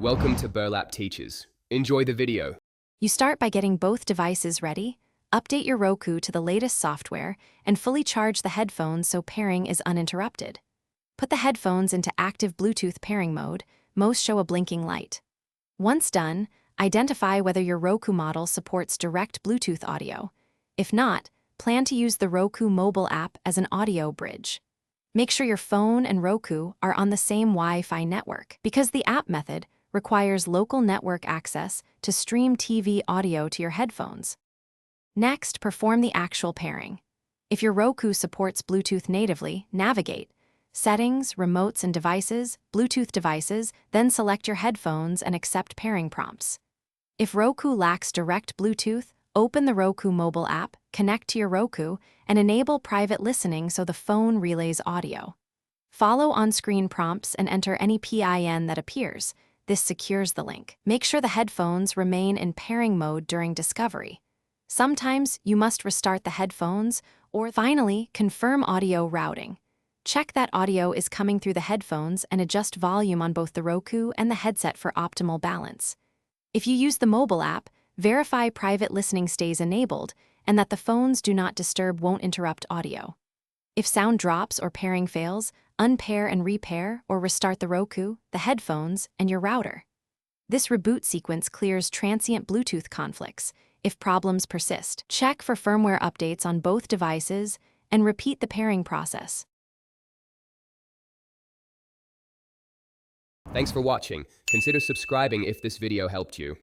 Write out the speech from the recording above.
Welcome to Burlap Teachers. Enjoy the video. You start by getting both devices ready, update your Roku to the latest software, and fully charge the headphones so pairing is uninterrupted. Put the headphones into active Bluetooth pairing mode. Most show a blinking light. Once done, identify whether your Roku model supports direct Bluetooth audio. If not, plan to use the Roku mobile app as an audio bridge. Make sure your phone and Roku are on the same Wi-Fi network, because the app method requires local network access to stream TV audio to your headphones. Next, perform the actual pairing. If your Roku supports Bluetooth natively, navigate Settings, Remotes and Devices, Bluetooth Devices, then select your headphones and accept pairing prompts. If Roku lacks direct Bluetooth, open the Roku mobile app, connect to your Roku, and enable private listening so the phone relays audio. Follow on-screen prompts and enter any PIN that appears. This secures the link. Make sure the headphones remain in pairing mode during discovery. Sometimes you must restart the headphones, or finally, confirm audio routing. Check that audio is coming through the headphones and adjust volume on both the Roku and the headset for optimal balance. If you use the mobile app, verify private listening stays enabled and that the phones do not disturb won't interrupt audio. If sound drops or pairing fails, unpair and repair or restart the Roku, the headphones, and your router. This reboot sequence clears transient Bluetooth conflicts. If problems persist, check for firmware updates on both devices and repeat the pairing process. Thanks for watching. Consider subscribing if this video helped you.